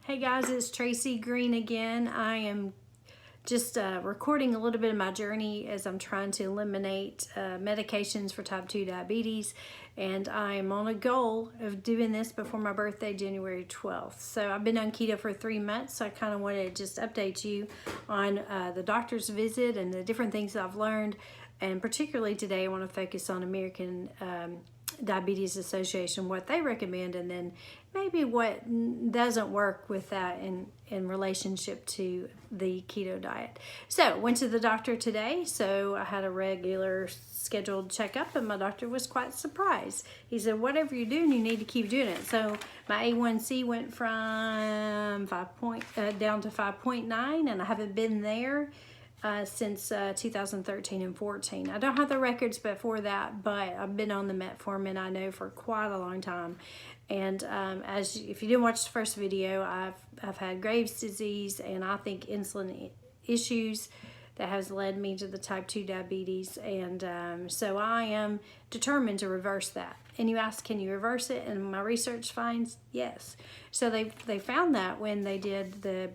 Hey guys, it's Traci Greene again. I am just recording a little bit of my journey as I'm trying to eliminate medications for type 2 diabetes, and I am on a goal of doing this before my birthday, January 12th. So I've been on keto for 3 months, so I kind of wanted to just update you on the doctor's visit and the different things that I've learned, and particularly today I want to focus on American Diabetes Association, what they recommend, and then maybe what doesn't work with that in relationship to the keto diet. So went to the doctor today, so I had a regular scheduled checkup, and my doctor was quite surprised. He said, whatever you're doing, you need to keep doing it. So my A1C went from down to 5.9, and I haven't been there since 2013 and 14. I don't have the records before that, but I've been on the metformin, I know, for quite a long time. And if you didn't watch the first video, I've had Graves' disease, and I think insulin issues that has led me to the type 2 diabetes, and so I am determined to reverse that. And you ask, can you reverse it? And my research finds yes. So they found that when they did the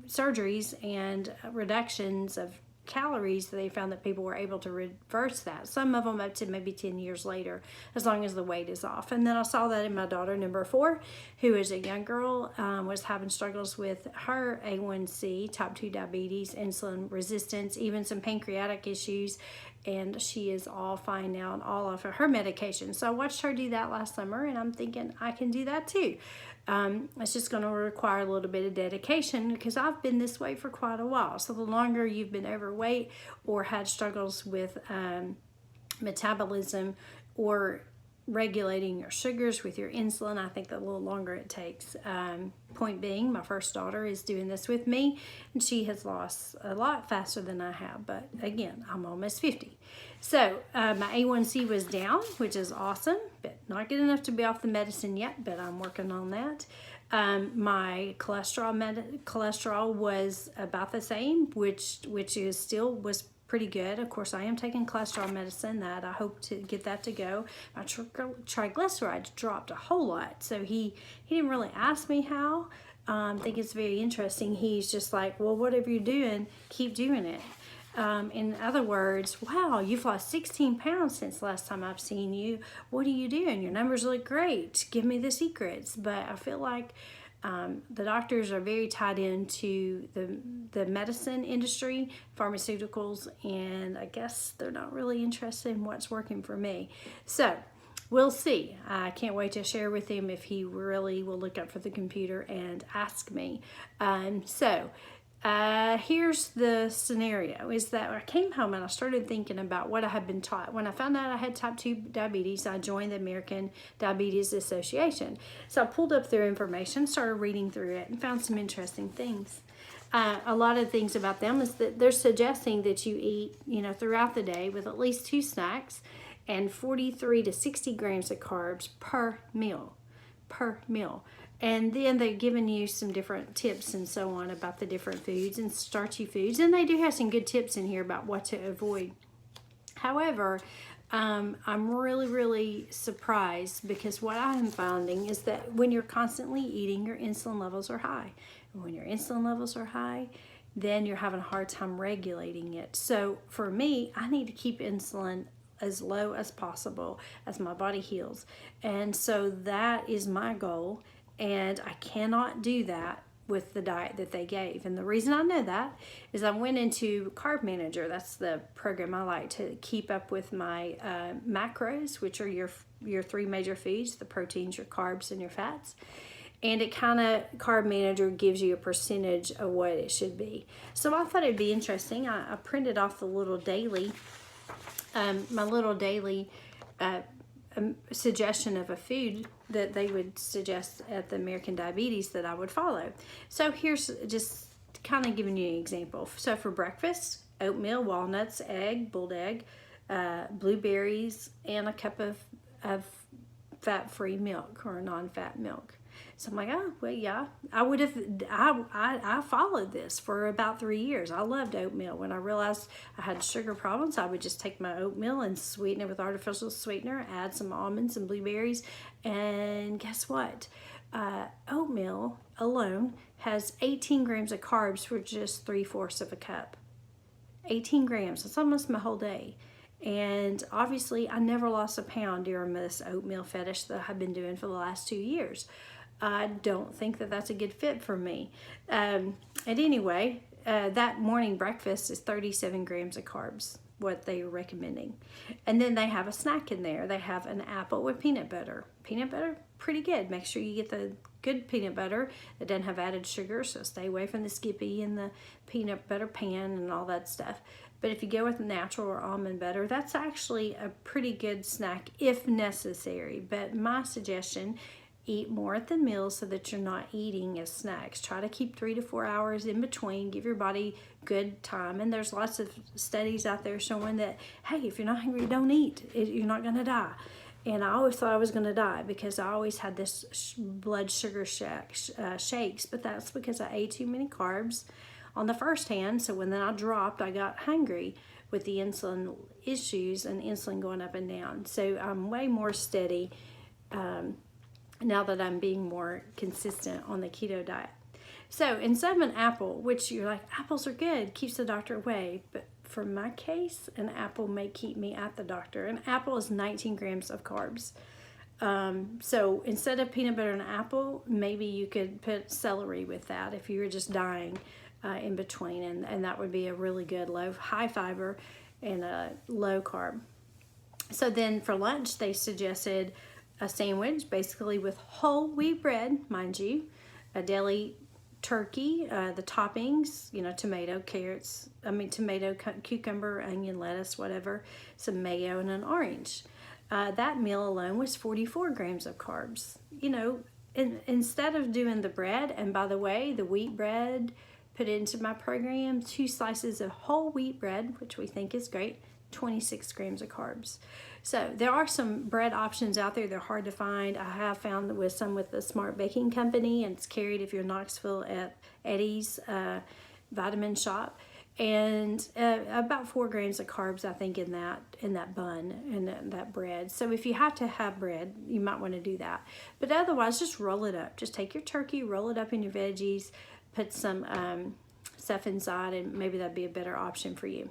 surgeries and reductions of calories, they found that people were able to reverse that. Some of them up to maybe 10 years later, as long as the weight is off. And then I saw that in my daughter, number 4, who is a young girl, was having struggles with her A1C, type 2 diabetes, insulin resistance, even some pancreatic issues. And she is all fine now on all of her medication. So I watched her do that last summer, and I'm thinking I can do that too. It's just going to require a little bit of dedication, because I've been this way for quite a while. So the longer you've been overweight or had struggles with metabolism or regulating your sugars with your insulin, I think the little longer it takes. Point being, my first daughter is doing this with me, and she has lost a lot faster than I have, but again, I'm almost 50. So my A1C was down, which is awesome, but not good enough to be off the medicine yet, but I'm working on that. My cholesterol was about the same, which is still was pretty good. Of course, I am taking cholesterol medicine that I hope to get that to go. My triglycerides dropped a whole lot, so he didn't really ask me how. I think it's very interesting. He's just like, well, whatever you're doing, keep doing it. In other words, wow, you've lost 16 pounds since last time I've seen you. What are you doing? Your numbers look great. Give me the secrets. But I feel like the doctors are very tied into the medicine industry, pharmaceuticals, and I guess they're not really interested in what's working for me. So we'll see. I can't wait to share with him if he really will look up for the computer and ask me. Here's the scenario, is that I came home and I started thinking about what I had been taught. When I found out I had type 2 diabetes, I joined the American Diabetes Association. So I pulled up their information, started reading through it, and found some interesting things. A lot of things about them is that they're suggesting that you eat, throughout the day with at least 2 snacks and 43 to 60 grams of carbs per meal. And then they're giving you some different tips and so on about the different foods and starchy foods. And they do have some good tips in here about what to avoid. However, I'm really, really surprised, because what I'm finding is that when you're constantly eating, your insulin levels are high. And when your insulin levels are high, then you're having a hard time regulating it. So for me, I need to keep insulin as low as possible as my body heals. And so that is my goal. And I cannot do that with the diet that they gave. And the reason I know that is I went into Carb Manager. That's the program I like to keep up with my macros, which are your 3 major foods: the proteins, your carbs, and your fats. And it Carb Manager gives you a percentage of what it should be. So I thought it'd be interesting. I printed off the little daily, my little daily suggestion of a food that they would suggest at the American Diabetes that I would follow. So here's just kind of giving you an example. So for breakfast, oatmeal, walnuts, egg, boiled egg, blueberries, and a cup of fat-free milk or non-fat milk. So I'm like, oh, well, yeah, I followed this for about 3 years. I loved oatmeal. When I realized I had sugar problems, I would just take my oatmeal and sweeten it with artificial sweetener, add some almonds and blueberries, and guess what? Oatmeal meal alone has 18 grams of carbs for just 3/4 of a cup. 18 grams, that's almost my whole day. And obviously I never lost a pound during this oatmeal fetish that I've been doing for the last 2 years. I don't think that that's a good fit for me. And anyway, that morning breakfast is 37 grams of carbs, what they are recommending. And then they have a snack in there. They have an apple with peanut butter. Peanut butter, pretty good. Make sure you get the good peanut butter that doesn't have added sugar, so stay away from the Skippy and the peanut butter pan and all that stuff. But if you go with natural or almond butter, that's actually a pretty good snack if necessary. But my suggestion, eat more at the meals so that you're not eating as snacks. Try to keep 3 to 4 hours in between. Give your body good time. And there's lots of studies out there showing that, hey, if you're not hungry, don't eat. You're not going to die. And I always thought I was going to die because I always had this blood sugar shakes. But that's because I ate too many carbs on the first hand. So when then I dropped, I got hungry with the insulin issues and insulin going up and down. So I'm way more steady now that I'm being more consistent on the keto diet. So instead of an apple, which you're like, apples are good, keeps the doctor away. But for my case, an apple may keep me at the doctor. An apple is 19 grams of carbs. So instead of peanut butter and apple, maybe you could put celery with that if you were just dying in between. And that would be a really good high fiber and a low carb. So then for lunch, they suggested a sandwich, basically with whole wheat bread, mind you, a deli turkey, the toppings, tomato, tomato, cucumber, onion, lettuce, whatever, some mayo, and an orange. That meal alone was 44 grams of carbs. Instead of doing the bread, and by the way, the wheat bread, put it into my program, 2 slices of whole wheat bread, which we think is great, 26 grams of carbs. So there are some bread options out there. They're hard to find. I have found with some with the Smart Baking Company, and it's carried if you're in Knoxville at Eddie's Vitamin Shop. And about 4 grams of carbs, I think, in that bun and that bread. So if you have to have bread, you might want to do that. But otherwise, just roll it up. Just take your turkey, roll it up in your veggies, put some stuff inside, and maybe that'd be a better option for you.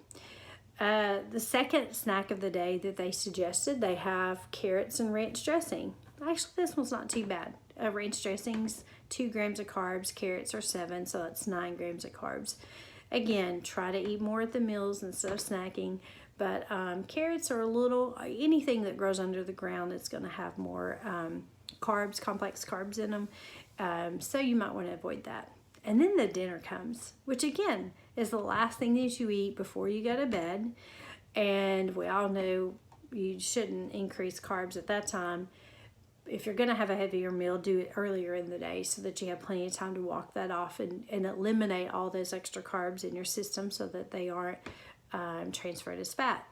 The second snack of the day that they suggested, they have carrots and ranch dressing. Actually, this one's not too bad. Ranch dressing's 2 grams of carbs, carrots are 7, so that's 9 grams of carbs. Again, try to eat more at the meals instead of snacking, but carrots are anything that grows under the ground, it's going to have more carbs, complex carbs in them, so you might want to avoid that. And then the dinner comes, which again is the last thing that you eat before you go to bed. And we all know you shouldn't increase carbs at that time. If you're going to have a heavier meal, do it earlier in the day so that you have plenty of time to walk that off and eliminate all those extra carbs in your system so that they aren't transferred as fat.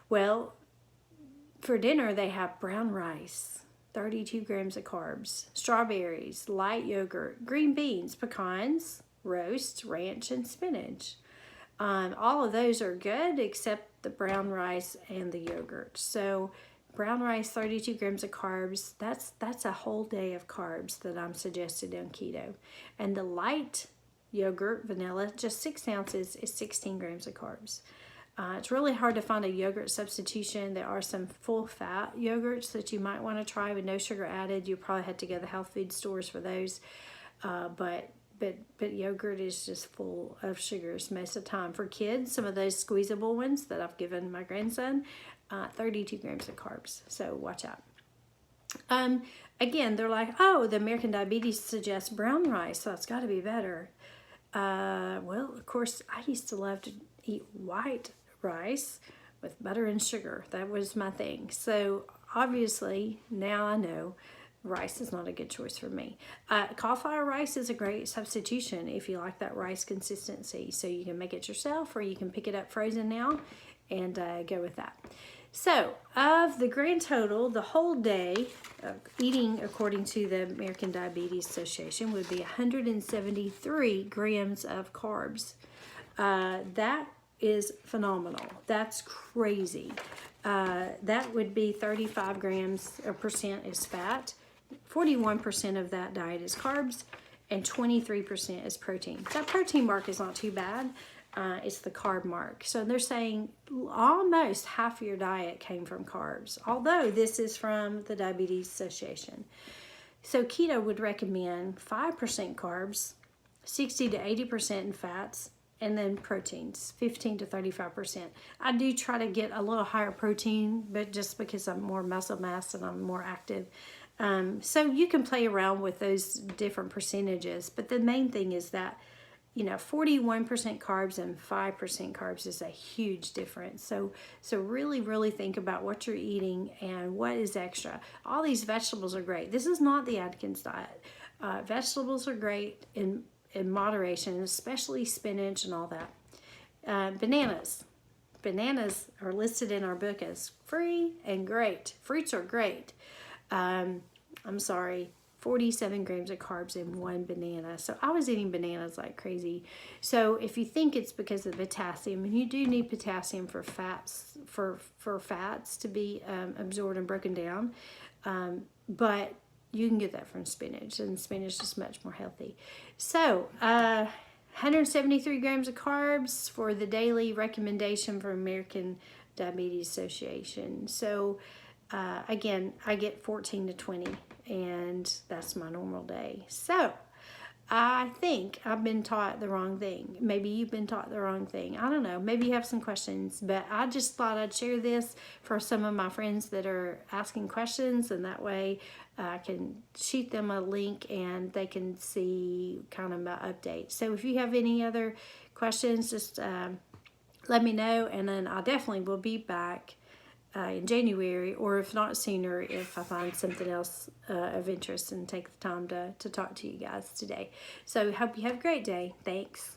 Well, for dinner, they have brown rice, 32 grams of carbs, strawberries, light yogurt, green beans, pecans, roast, ranch, and spinach. All of those are good except the brown rice and the yogurt. So brown rice, 32 grams of carbs, that's a whole day of carbs that I'm suggesting on keto. And the light yogurt, vanilla, just 6 ounces is 16 grams of carbs. It's really hard to find a yogurt substitution. There are some full fat yogurts that you might want to try with no sugar added. You probably have to go to the health food stores for those. But yogurt is just full of sugars most of the time. For kids, some of those squeezable ones that I've given my grandson, 32 grams of carbs. So watch out. Again, they're like, oh, the American Diabetes suggests brown rice, so it's got to be better. Well, of course, I used to love to eat white rice with butter and sugar. That was my thing. So obviously now I know rice is not a good choice for me. Cauliflower rice is a great substitution if you like that rice consistency. So you can make it yourself or you can pick it up frozen now and go with that. So of the grand total, the whole day of eating according to the American Diabetes Association would be 173 grams of carbs. That is phenomenal. That's crazy. That would be 35 grams or percent is fat. 41% of that diet is carbs, and 23% is protein. That protein mark is not too bad. It's the carb mark. So they're saying almost half of your diet came from carbs, although this is from the Diabetes Association. So keto would recommend 5% carbs, 60 to 80% in fats, and then proteins, 15 to 35%. I do try to get a little higher protein, but just because I'm more muscle mass and I'm more active. So you can play around with those different percentages, but the main thing is that 41% carbs and 5% carbs is a huge difference. So really, really think about what you're eating and what is extra. All these vegetables are great. This is not the Atkins diet. Vegetables are great in moderation, especially spinach and all that. Bananas. Bananas are listed in our book as free and great. Fruits are great. 47 grams of carbs in one banana. So I was eating bananas like crazy. So if you think it's because of potassium, and you do need potassium for fats, for fats to be absorbed and broken down, but you can get that from spinach, and spinach is much more healthy. So 173 grams of carbs for the daily recommendation for American Diabetes Association. So again, I get 14 to 20. And that's my normal day. So I think I've been taught the wrong thing. Maybe you've been taught the wrong thing. I don't know. Maybe you have some questions, but I just thought I'd share this for some of my friends that are asking questions, and that way I can shoot them a link and they can see kind of my update. So if you have any other questions, just let me know, and then I definitely will be back in January, or if not sooner, if I find something else of interest and take the time to talk to you guys today. So hope you have a great day. Thanks.